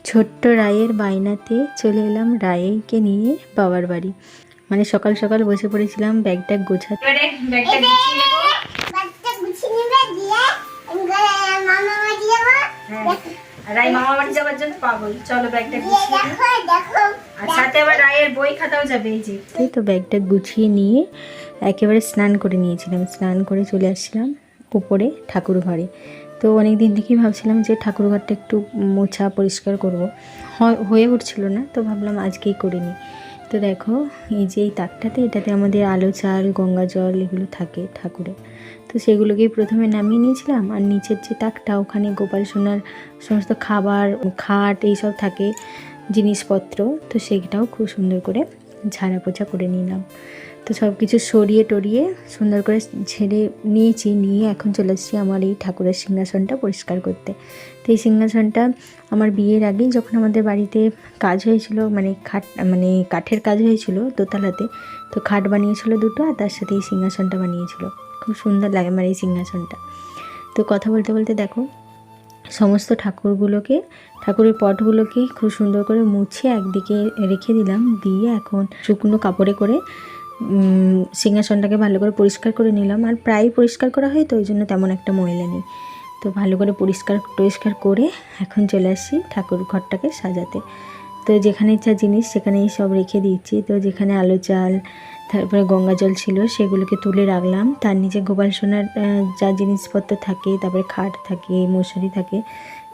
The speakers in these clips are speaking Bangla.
ছোট্ট রায়ের বায়নাতে চলে এলাম রায়কে নিয়ে বাবার বাড়ি। মানে সকাল সকাল বসে পড়েছিলাম ব্যাগটা গোছাতে। রায় মামা বাড়ি যাওয়ার জন্য পাগল। চলো ব্যাগটা গুছিয়ে আর সাথে আবার রায়ের বই খাতাও যাবে। এই যে তো ব্যাগটা গুছিয়ে নিয়ে একেবারে স্নান করে নিয়েছিলাম। স্নান করে চলে আসছিলাম উপরে ঠাকুর ঘরে। তো অনেক দিন থেকেই ভাবছিলাম যে ঠাকুর ঘরটা একটু মোছা পরিষ্কার করব, হয়ে উঠছিল না, তো ভাবলাম আজকেই করে নিই। তো দেখো এই যে এই তাকটাতে, এটাতে আমাদের আলো চাল গঙ্গা জল এগুলো থাকে ঠাকুরের। তো সেগুলোকেই প্রথমে নামিয়ে নিয়েছিলাম। আর নিচের যে তাকটা, ওখানে গোপাল সোনার সমস্ত খাবার, খাট এইসব থাকে জিনিসপত্র, তো সেটাও খুব সুন্দর করে ঝাড়া পোছা করে নিলাম। তো সব কিছু সরিয়ে টরিয়ে সুন্দর করে ঝেড়ে নিয়েছি। নিয়ে এখন চলে এসেছি আমার এই ঠাকুরের সিংহাসনটা পরিষ্কার করতে। তো এই সিংহাসনটা আমার বিয়ের আগেই যখন আমাদের বাড়িতে কাজ হয়েছিল, মানে কাঠের কাজ হয়েছিল দোতলাতে, তো খাট বানিয়েছিল দুটো, আর তার সাথে এই সিংহাসনটা বানিয়েছিল। খুব সুন্দর লাগে আমার এই সিংহাসনটা। তো কথা বলতে বলতে দেখো সমস্ত ঠাকুরের পটগুলোকে খুব সুন্দর করে মুছে একদিকে রেখে দিলাম। দিয়ে এখন শুকনো কাপড়ে করে সিংহাসনটাকে ভালো করে পরিষ্কার করে নিলাম। আর প্রায় পরিষ্কার করা হয়, তো ওই জন্য তেমন একটা ময়লা নেই। তো ভালো করে পরিষ্কার করে এখন চলে আসছি ঠাকুর ঘরটাকে সাজাতে। তো যেখানে যা জিনিস সেখানেই সব রেখে দিচ্ছি। তো যেখানে আলো চাল, তারপরে গঙ্গা জল ছিল, সেগুলোকে তুলে রাখলাম। তার নিচে গোপাল সোনার যা জিনিসপত্র থাকে, তারপরে খাট থাকে, মশারি থাকে,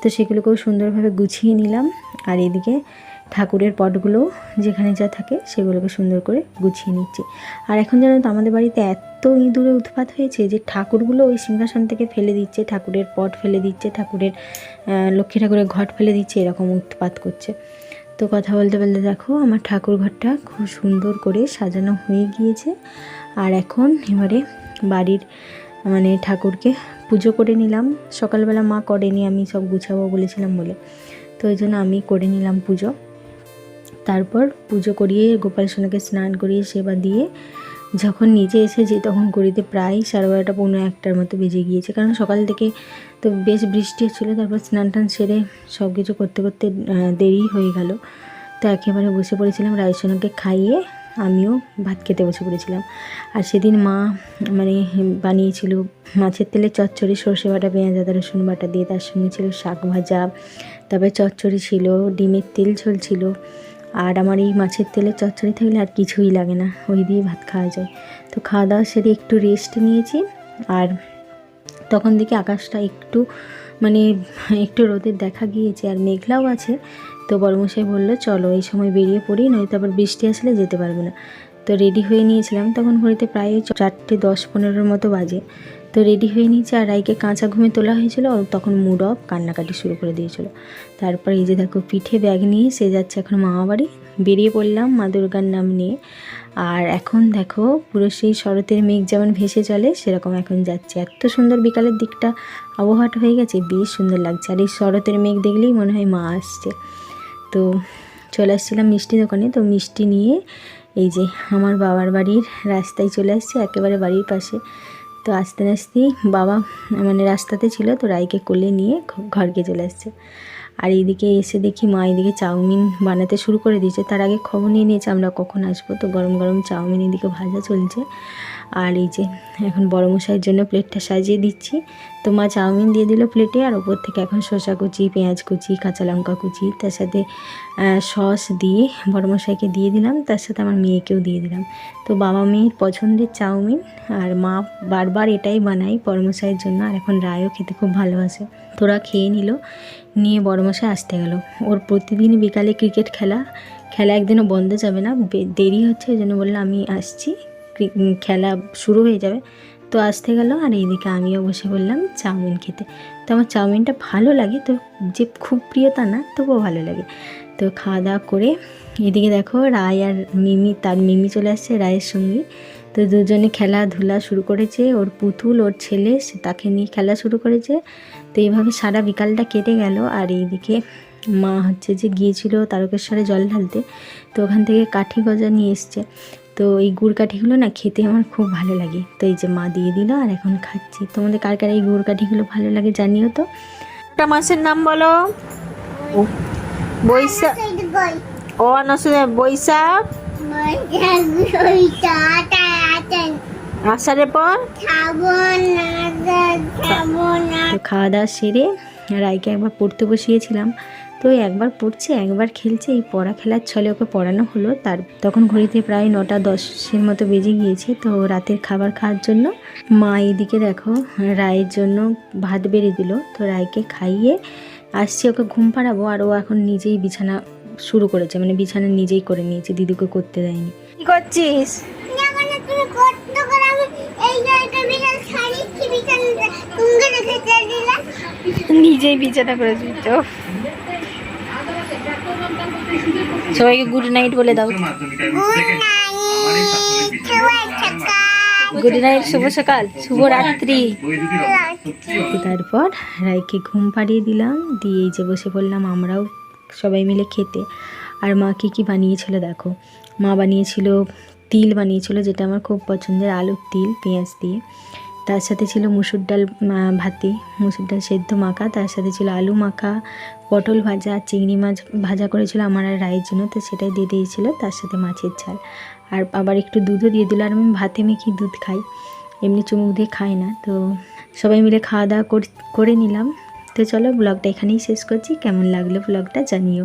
তো সেগুলোকেও সুন্দরভাবে গুছিয়ে নিলাম। আর এদিকে ঠাকুরের পটগুলো যেখানে যা থাকে সেগুলোকে সুন্দর করে গুছিয়ে নিচ্ছি। আর এখন জানো তো আমাদের বাড়িতে এত ইঁদুরে উৎপাত হয়েছে যে ঠাকুরগুলো ওই সিংহাসন থেকে ফেলে দিচ্ছে, ঠাকুরের পট ফেলে দিচ্ছে, ঠাকুরের লক্ষ্মী ঠাকুরের ঘট ফেলে দিচ্ছে, এরকম উৎপাত করছে। তো কথা বলতে বলতে দেখো আমার ঠাকুর ঘরটা খুব সুন্দর করে সাজানো হয়ে গিয়েছে। আর এখন এবারে বাড়ির ঠাকুরকে পুজো করে নিলাম। সকালবেলা মা করেনি, আমি সব গুছাবো বলেছিলাম বলে, তো ওই জন্য আমি করে নিলাম পুজো। তারপর পুজো করিয়ে গোপাল সোনাকে স্নান করিয়ে সেবা দিয়ে যখন নিচে এসেছি তখন ঘড়িতে প্রায় 12:30 পৌনে 1টার মতো বেজে গিয়েছে, কারণ সকাল থেকে তো বেশ বৃষ্টি হচ্ছিলো। তারপর স্নান টান সেরে সব কিছু করতে করতে দেরি হয়ে গেল। তো একেবারে বসে পড়েছিলাম রায়সোনাকে খাইয়ে, আমিও ভাত খেতে বসে পড়েছিলাম। আর সেদিন মা বানিয়েছিল মাছের তেলের চচ্চড়ি, সর্ষে বাটা, পেঁয়াজ আদা রসুন বাটা দিয়ে, তার সঙ্গে ছিল শাক ভাজা, তারপরে চচ্চড়ি ছিল, ডিমের তেল ঝোল ছিল। আর আমার এই মাছের তেলের চচ্চড়ি থাকলে আর কিছুই লাগে না, ওই দিয়ে ভাত খাওয়া যায়। তো খাওয়া দাওয়া সেরে একটু রেস্ট নিয়েছি। আর তখন দেখি আকাশটা একটু রোদের দেখা গিয়েছে, আর মেঘলাও আছে। তো বড়মশাই বললো চলো এই সময় বেরিয়ে পড়ি, নয়তো আবার বৃষ্টি আসলে যেতে পারবে না। তো রেডি হয়ে নিয়েছিলাম। তখন ঘড়িতে প্রায় 4:10-15 মতো বাজে। তো রেডি হয়ে নিয়েছি। আর রাইকে কাঁচা ঘুমে তোলা হয়েছিল, তখন মুড অফ, কান্নাকাটি শুরু করে দিয়েছিল। তারপর এই যে দেখো পিঠে ব্যাগ নিয়ে সে যাচ্ছে এখন মামা বাড়ি। বেরিয়ে পড়লাম মা দুর্গার নাম নিয়ে। আর এখন দেখো পুরো সেই শরতের মেঘ যেমন ভেসে চলে সেরকম এখন যাচ্ছে। এত সুন্দর বিকালের দিকটা আবহাওয়াটা হয়ে গেছে, বেশ সুন্দর লাগছে। আর এই শরতের মেঘ দেখলেই মনে হয় মা আসছে। তো চলে আসছিলাম মিষ্টি দোকানে। তো মিষ্টি নিয়ে এই যে আমার বাবার বাড়ির রাস্তায় চলে আসছে, একেবারে বাড়ির পাশে। তো আস্তে আস্তেই বাবা রাস্তাতে ছিল, তো রাইকে কোলে নিয়ে ঘরকে চলে আসছে। আর এইদিকে এসে দেখি মা এদিকে চাউমিন বানাতে শুরু করে দিয়েছে। তার আগে খবর নিয়ে নিয়েছে আমরা কখন আসবো। তো গরম গরম চাউমিন এদিকে ভাজা চলছে। আর এই যে এখন বড়মশাইয়ের জন্য প্লেটটা সাজিয়ে দিচ্ছি। তো মা চাউমিন দিয়ে দিল প্লেটে, আর ওপর থেকে এখন শসা কুচি, পেঁয়াজ কুচি, কাঁচা লঙ্কা কুচি, তার সাথে সস দিয়ে বড়মশাইকে দিয়ে দিলাম, তার সাথে আমার মেয়েকেও দিয়ে দিলাম। তো বাবা মেয়ের পছন্দের চাউমিন। আর মা বারবার এটাই বানাই বড়মশাইয়ের জন্য। আর এখন রায়ও খেতে খুব ভালোবাসে। তোরা খেয়ে নিয়ে বড়মশাই আসতে গেল। ওর প্রতিদিন বিকালে ক্রিকেট খেলা একদিনও বন্ধ যাবে না। দেরি হচ্ছে, ওই জন্য বললাম আমি আসছি, খেলা শুরু হয়ে যাবে। তো আসতে গেল। আর এইদিকে আমিও বসে বললাম চাউমিন খেতে। তো আমার চাউমিনটা ভালো লাগে, তো যে খুব প্রিয় তা না, তবুও ভালো লাগে। তো খাওয়া দাওয়া করে এদিকে দেখো রায় আর মিমি চলে আসছে রায়ের সঙ্গে। তো দুজনে খেলাধুলা শুরু করেছে। ওর পুতুল, ওর ছেলে, তাকে নিয়ে খেলা শুরু করেছে। তো এইভাবে সারা বিকালটা কেটে গেল। আর এইদিকে মা যে গিয়েছিল তারকেশ্বরে জল ঢালতে, তো ওখান থেকে কাঠি গজা নিয়ে এসছে। তো এই গুড় কাঠিগুলো না খেতে আমার খুব ভালো লাগে। তো এই যে মা দিয়ে দিল, আর এখন খাচ্ছি। তোমাদের কার কার এই গুড় কাঠিগুলো ভালো লাগে জানিও তো। একটা মাছের নাম বলো। বৈশাখ ও নসুনে বৈশাখ আষাঢ়ের পর তো খাওয়া দাওয়া সেরে রায়কে একবার পড়তে বসিয়েছিলাম, তো একবার পড়ছে একবার খেলছে, এই পড়া খেলার ছলে ওকে পড়ানো হলো। তখন ঘড়িতে প্রায় 9:10 মতো বেজে গিয়েছে। তো রাতের খাবার খাওয়ার জন্য মা এইদিকে দেখো রায়ের জন্য ভাত বেড়ে দিল। তো রায়কে খাইয়ে আসছি, ওকে ঘুম পাড়াবো, আর ও এখন নিজেই বিছানা শুরু করেছে, মানে বিছানা নিজেই করে নিয়েছে, দিদুকে করতে দেয়নি। কি করছিস? নিজেই বিছানা করেছি। তো সবাইকে গুড নাইট বলে দাও। গুড নাইট, শুভ সকাল, শুভ রাত্রি। তারপর রায়কে ঘুম পাড়িয়ে দিলাম, দিয়ে এই যে বসে পড়লাম আমরাও সবাই মিলে খেতে। আর মা কী বানিয়েছিল দেখো, মা বানিয়েছিল তিল বানিয়েছিল, যেটা আমার খুব পছন্দের, আলুর তিল পেঁয়াজ দিয়ে। তার সাথে ছিল মুসুর ডাল ভাতি, মুসুর ডাল সেদ্ধ মাখা, তার সাথে ছিল আলু মাখা, পটল ভাজা, চিংড়ি মাছ ভাজা করেছিল আমার আর রায়ের জন্য, তো সেটাই দিয়ে দিয়েছিল, তার সাথে মাছের ঝাল। আর আবার একটু দুধও দিয়ে দিল। আর আমি ভাতে মেখে দুধ খাই, এমনি চুমুক দিয়ে খাই না। তো সবাই মিলে খাওয়া দাওয়া করে নিলাম। তো চলো ব্লগটা এখানেই শেষ করছি। কেমন লাগলো ব্লগটা জানিও।